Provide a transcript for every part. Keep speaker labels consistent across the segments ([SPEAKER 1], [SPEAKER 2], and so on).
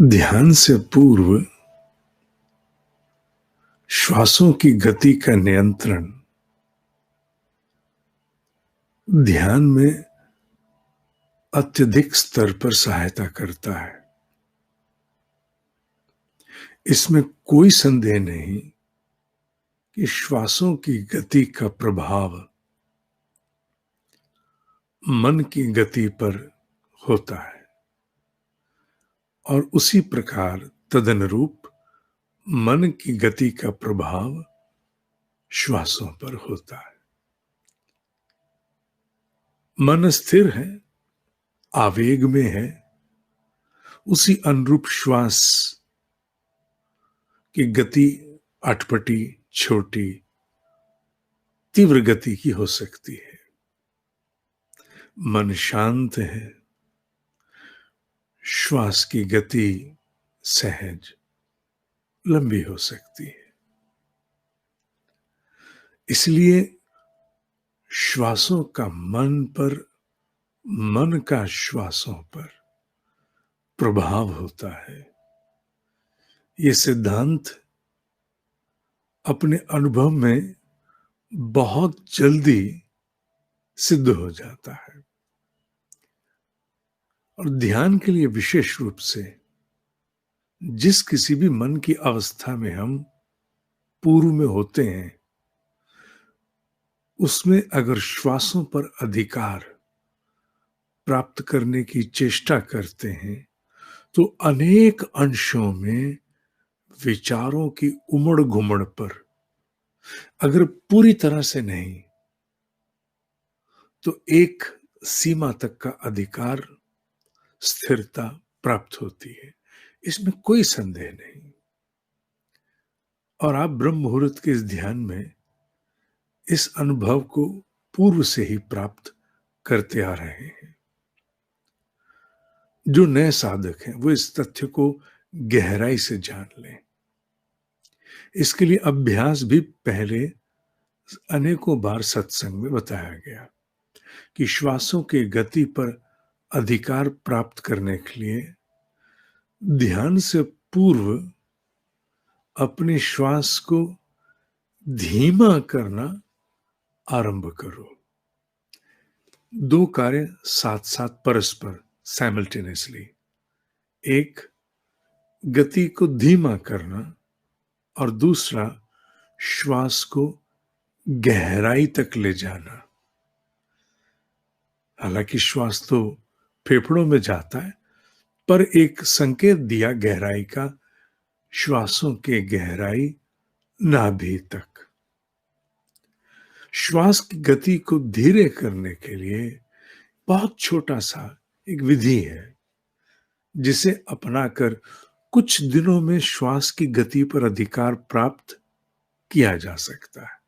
[SPEAKER 1] ध्यान से पूर्व श्वासों की गति का नियंत्रण ध्यान में अत्यधिक स्तर पर सहायता करता है। इसमें कोई संदेह नहीं कि श्वासों की गति का प्रभाव मन की गति पर होता है और उसी प्रकार तदनुरूप मन की गति का प्रभाव श्वासों पर होता है। मन स्थिर है, आवेग में है, उसी अनुरूप श्वास की गति अटपटी, छोटी, तीव्र गति की हो सकती है। मन शांत है, श्वास की गति सहज, लंबी हो सकती है। इसलिए श्वासों का मन पर, मन का श्वासों पर प्रभाव होता है। ये सिद्धांत अपने अनुभव में बहुत जल्दी सिद्ध हो जाता है और ध्यान के लिए विशेष रूप से जिस किसी भी मन की अवस्था में हम पूर्व में होते हैं, उसमें अगर श्वासों पर अधिकार प्राप्त करने की चेष्टा करते हैं तो अनेक अंशों में विचारों की उमड़ घुमड़ पर अगर पूरी तरह से नहीं तो एक सीमा तक का अधिकार, स्थिरता प्राप्त होती है। इसमें कोई संदेह नहीं। और आप ब्रह्म मुहूर्त के इस ध्यान में इस अनुभव को पूर्व से ही प्राप्त करते आ रहे हैं। जो नए साधक हैं वो इस तथ्य को गहराई से जान लें। इसके लिए अभ्यास भी पहले अनेकों बार सत्संग में बताया गया कि श्वासों की गति पर अधिकार प्राप्त करने के लिए ध्यान से पूर्व अपने श्वास को धीमा करना आरंभ करो। दो कार्य साथ साथ परस्पर साइमल्टेनियसली, एक गति को धीमा करना और दूसरा श्वास को गहराई तक ले जाना। हालांकि श्वास तो फेफड़ों में जाता है, पर एक संकेत दिया गहराई का, श्वासों के गहराई नाभि तक। श्वास की गति को धीरे करने के लिए बहुत छोटा सा एक विधि है जिसे अपनाकर कुछ दिनों में श्वास की गति पर अधिकार प्राप्त किया जा सकता है।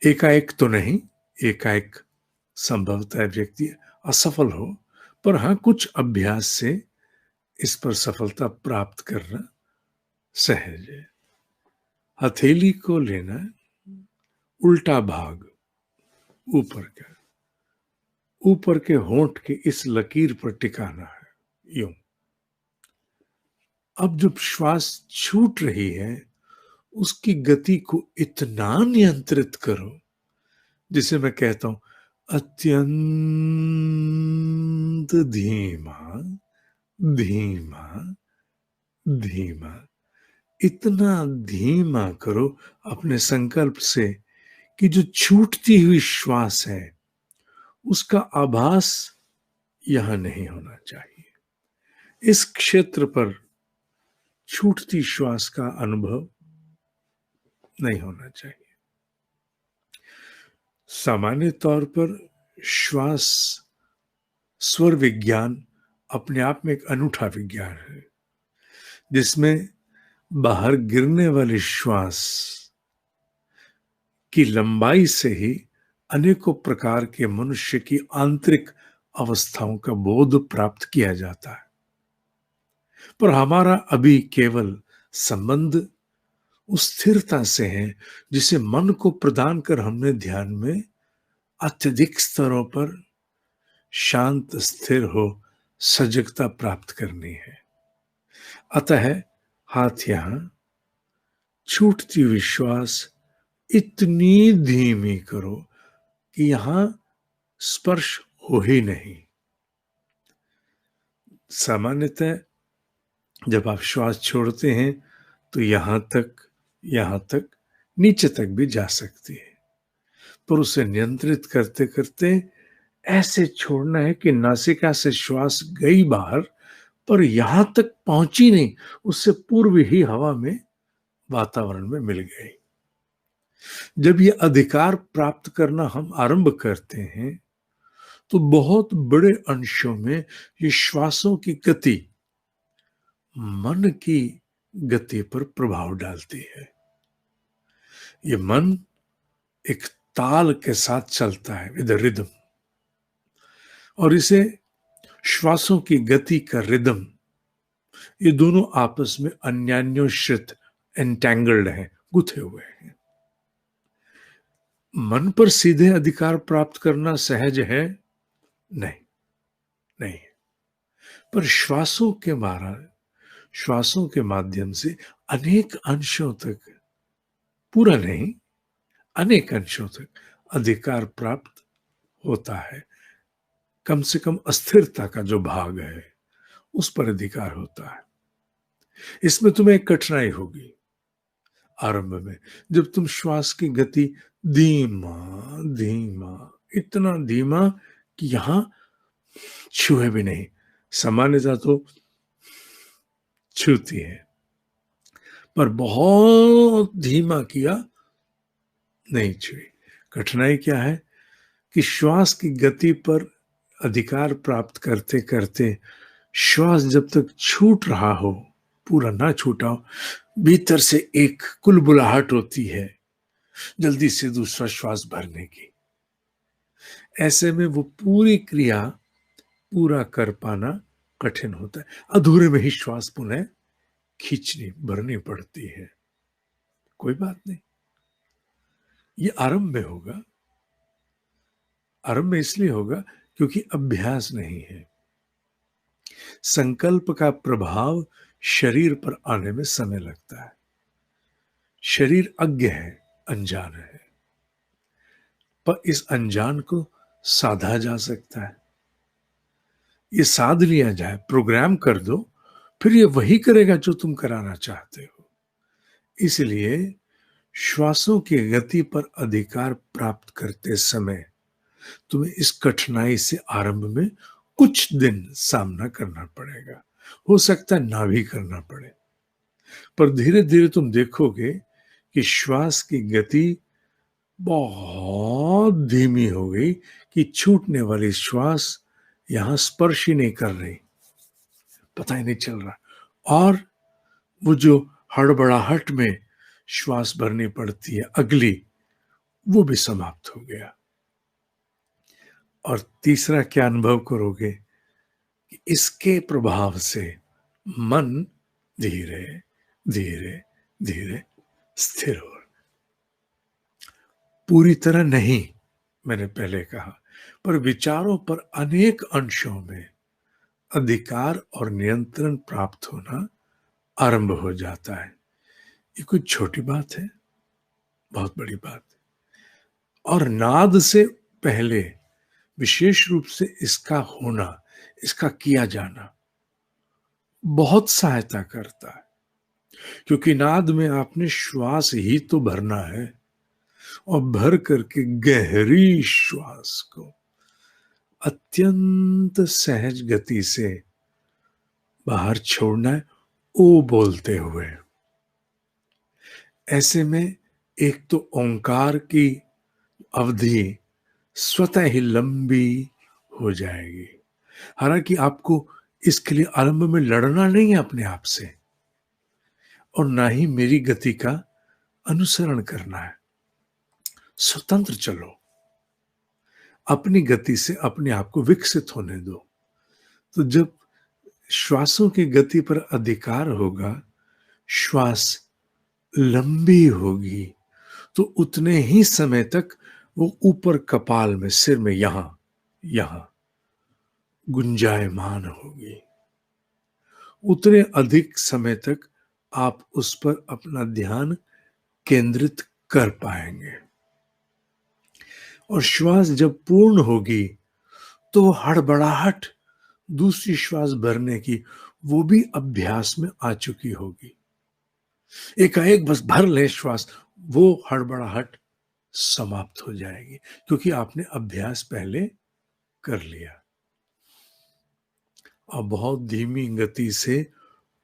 [SPEAKER 1] एकाएक तो नहीं, एकाएक संभवतः व्यक्ति असफल हो, पर हाँ कुछ अभ्यास से इस पर सफलता प्राप्त करना सहज है। हथेली को लेना, उल्टा भाग ऊपर के होंठ के इस लकीर पर टिकाना है, यूं। अब जब श्वास छूट रही है उसकी गति को इतना नियंत्रित करो जिसे मैं कहता हूं अत्यंत धीमा धीमा धीमा। इतना धीमा करो अपने संकल्प से कि जो छूटती हुई श्वास है उसका आभास यहां नहीं होना चाहिए। इस क्षेत्र पर छूटती श्वास का अनुभव नहीं होना चाहिए। सामान्य तौर पर श्वास स्वर विज्ञान अपने आप में एक अनूठा विज्ञान है जिसमें बाहर गिरने वाली श्वास की लंबाई से ही अनेकों प्रकार के मनुष्य की आंतरिक अवस्थाओं का बोध प्राप्त किया जाता है। पर हमारा अभी केवल संबंध उस स्थिरता से है जिसे मन को प्रदान कर हमने ध्यान में अत्यधिक स्तरों पर शांत स्थिर हो सजगता प्राप्त करनी है। अतः हाथ यहां, छूटती हुई श्वास इतनी धीमी करो कि यहां स्पर्श हो ही नहीं। सामान्यतः जब आप श्वास छोड़ते हैं तो यहां तक, नीचे तक भी जा सकती है, पर उसे नियंत्रित करते करते ऐसे छोड़ना है कि नासिका से श्वास गई बाहर, पर यहां तक पहुंची नहीं, उससे पूर्व ही हवा में, वातावरण में मिल गई। जब ये अधिकार प्राप्त करना हम आरंभ करते हैं तो बहुत बड़े अंशों में ये श्वासों की गति मन की गति पर प्रभाव डालती है। ये मन एक ताल के साथ चलता है, विद रिदम, और इसे श्वासों की गति का रिदम, ये दोनों आपस में अन्योन्याश्रित, एंटेंगल्ड हैं, गुथे हुए हैं। मन पर सीधे अधिकार प्राप्त करना सहज है? नहीं, नहीं। पर श्वासों के माध्यम से अनेक अंशों तक, पूरा नहीं, अनेक अंशों तक अधिकार प्राप्त होता है। कम से कम अस्थिरता का जो भाग है उस पर अधिकार होता है। इसमें तुम्हें एक कठिनाई होगी आरंभ में, जब तुम श्वास की गति धीमा धीमा, इतना धीमा कि यहां छुए भी नहीं। सामान्यतः तो छूती है, पर बहुत धीमा किया, नहीं छुई। कठिनाई क्या है कि श्वास की गति पर अधिकार प्राप्त करते करते श्वास जब तक छूट रहा हो, पूरा ना छूटा हो, भीतर से एक कुलबुलाहट होती है जल्दी से दूसरा श्वास भरने की। ऐसे में वो पूरी क्रिया पूरा कर पाना कठिन होता है, अधूरे में ही श्वास पुनः खींचनी, भरनी पड़ती है। कोई बात नहीं, ये आरंभ में होगा। आरंभ में इसलिए होगा क्योंकि अभ्यास नहीं है। संकल्प का प्रभाव शरीर पर आने में समय लगता है। शरीर अज्ञ है, अनजान है, पर इस अनजान को साधा जा सकता है। ये साध लिया जाए, प्रोग्राम कर दो, फिर ये वही करेगा जो तुम कराना चाहते हो। इसलिए श्वासों की गति पर अधिकार प्राप्त करते समय तुम्हें इस कठिनाई से आरंभ में कुछ दिन सामना करना पड़ेगा। हो सकता है ना भी करना पड़े, पर धीरे धीरे तुम देखोगे कि श्वास की गति बहुत धीमी हो गई कि छूटने वाली श्वास यहां स्पर्श ही नहीं कर रही, पता ही नहीं चल रहा, और वो जो हड़बड़ाहट में श्वास भरनी पड़ती है अगली, वो भी समाप्त हो गया। और तीसरा क्या अनुभव करोगे कि इसके प्रभाव से मन धीरे धीरे धीरे स्थिर हो। पूरी तरह नहीं, मैंने पहले कहा, पर विचारों पर अनेक अंशों में अधिकार और नियंत्रण प्राप्त होना आरंभ हो जाता है। ये कोई छोटी बात है? बहुत बड़ी बात है। और नाद से पहले विशेष रूप से इसका होना, इसका किया जाना बहुत सहायता करता है, क्योंकि नाद में आपने श्वास ही तो भरना है, और भर करके गहरी श्वास को अत्यंत सहज गति से बाहर छोड़ना है, ओ बोलते हुए। ऐसे में एक तो ओंकार की अवधि स्वतः ही लंबी हो जाएगी। हालांकि आपको इसके लिए आरंभ में लड़ना नहीं है अपने आप से, और ना ही मेरी गति का अनुसरण करना है। स्वतंत्र चलो, अपनी गति से अपने आप को विकसित होने दो। तो जब श्वासों की गति पर अधिकार होगा, श्वास लंबी होगी, तो उतने ही समय तक वो ऊपर कपाल में, सिर में, यहां गुंजायमान होगी। उतने अधिक समय तक आप उस पर अपना ध्यान केंद्रित कर पाएंगे। और श्वास जब पूर्ण होगी तो हड़बड़ाहट दूसरी श्वास भरने की वो भी अभ्यास में आ चुकी होगी। एकाएक बस भर ले श्वास, वो हड़बड़ाहट समाप्त हो जाएगी, क्योंकि आपने अभ्यास पहले कर लिया। अब बहुत धीमी गति से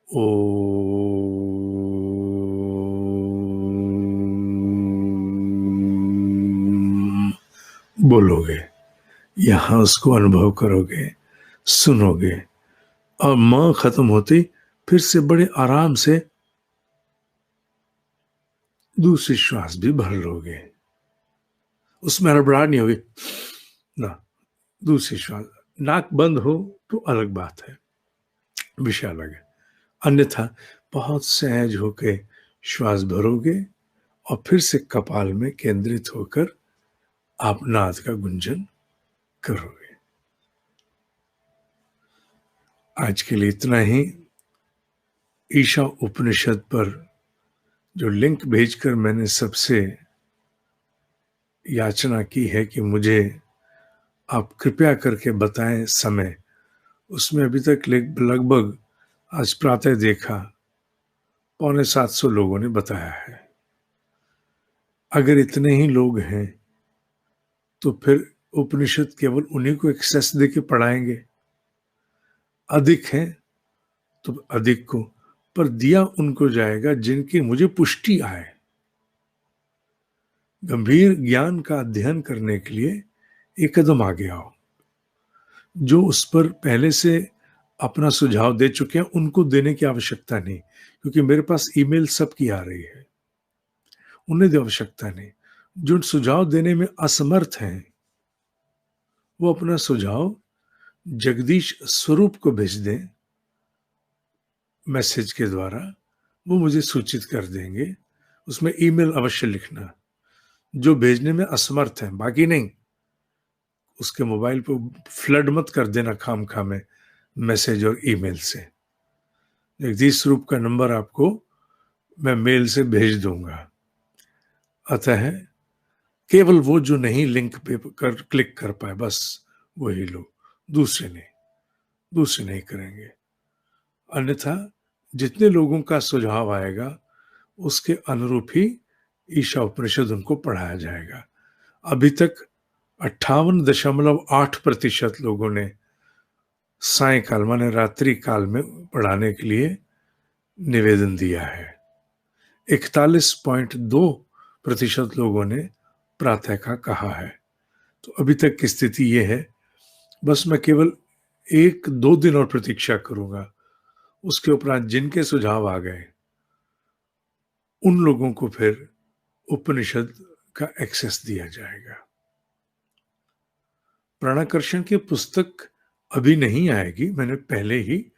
[SPEAKER 1] ओ बोलोगे, यहां उसको अनुभव करोगे, सुनोगे। और मां खत्म होती फिर से बड़े आराम से दूसरी श्वास भी भर लोगे। उसमें हड़बड़ाहट नहीं होगी ना। दूसरी श्वास, नाक बंद हो तो अलग बात है, विषय अलग है। अन्यथा बहुत सहज होके श्वास भरोगे और फिर से कपाल में केंद्रित होकर आप नाद का गुंजन करोगे। आज के लिए इतना ही। ईशा उपनिषद पर जो लिंक भेजकर मैंने सबसे याचना की है कि मुझे आप कृपया करके बताएं समय, उसमें अभी तक लगभग आज प्रातः देखा 650 लोगों ने बताया है। अगर इतने ही लोग हैं तो फिर उपनिषद केवल उन्हीं को एक्सेस देके पढ़ाएंगे। अधिक है तो अधिक को, पर दिया उनको जाएगा जिनकी मुझे पुष्टि आए। गंभीर ज्ञान का अध्ययन करने के लिए एक कदम आगे आओ। जो उस पर पहले से अपना सुझाव दे चुके हैं उनको देने की आवश्यकता नहीं, क्योंकि मेरे पास ईमेल सबकी आ रही है, उन्हें आवश्यकता नहीं। जो सुझाव देने में असमर्थ हैं वो अपना सुझाव जगदीश स्वरूप को भेज दें मैसेज के द्वारा, वो मुझे सूचित कर देंगे। उसमें ईमेल अवश्य लिखना जो भेजने में असमर्थ है, बाकी नहीं। उसके मोबाइल पे फ्लड मत कर देना खाम खा में मैसेज और ईमेल से। जगदीश स्वरूप का नंबर आपको मैं मेल से भेज दूंगा। अतः केवल वो जो नहीं लिंक पे क्लिक कर पाए बस वही लोग, दूसरे नहीं करेंगे। अन्यथा जितने लोगों का सुझाव आएगा उसके अनुरूप ही ईशा उपनिषद उनको पढ़ाया जाएगा। अभी तक 58.8% लोगों ने सायकाल माने रात्रि काल में पढ़ाने के लिए निवेदन दिया है। 41.2% लोगों ने प्रातः का कहा है। तो अभी तक की स्थिति यह है। बस मैं केवल 1-2 दिन और प्रतीक्षा करूंगा, उसके उपरांत जिनके सुझाव आ गए उन लोगों को फिर उपनिषद का एक्सेस दिया जाएगा। प्राणाकर्षण की पुस्तक अभी नहीं आएगी, मैंने पहले ही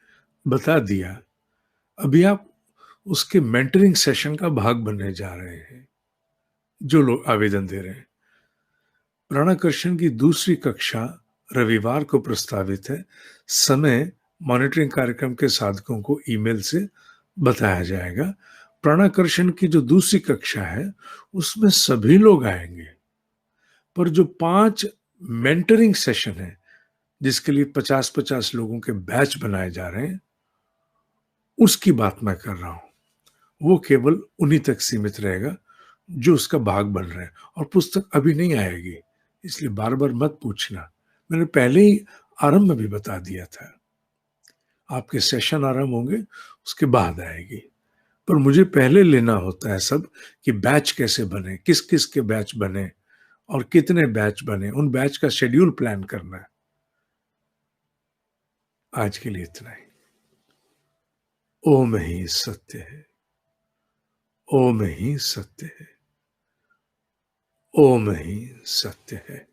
[SPEAKER 1] बता दिया। अभी आप उसके मेंटरिंग सेशन का भाग बनने जा रहे हैं जो लोग आवेदन दे रहे हैं। प्राणाकर्षण की दूसरी कक्षा रविवार को प्रस्तावित है। समय मॉनिटरिंग कार्यक्रम के साधकों को ईमेल से बताया जाएगा। प्राणाकर्षण की जो दूसरी कक्षा है उसमें सभी लोग आएंगे, पर जो 5 मेंटरिंग सेशन है जिसके लिए 50-50 लोगों के बैच बनाए जा रहे हैं, उसकी बात मैं कर रहा हूं। वो केवल उन्हीं तक सीमित रहेगा जो उसका भाग बन रहे हैं। और पुस्तक अभी नहीं आएगी, इसलिए बार बार मत पूछना। मैंने पहले ही आरंभ में भी बता दिया था। आपके सेशन आरंभ होंगे उसके बाद आएगी, पर मुझे पहले लेना होता है सब कि बैच कैसे बने, किस किस के बैच बने और कितने बैच बने, उन बैच का शेड्यूल प्लान करना है। आज के लिए इतना ही। ओम ही सत्य है, ओम ही सत्य है, ओम ही सत्य है।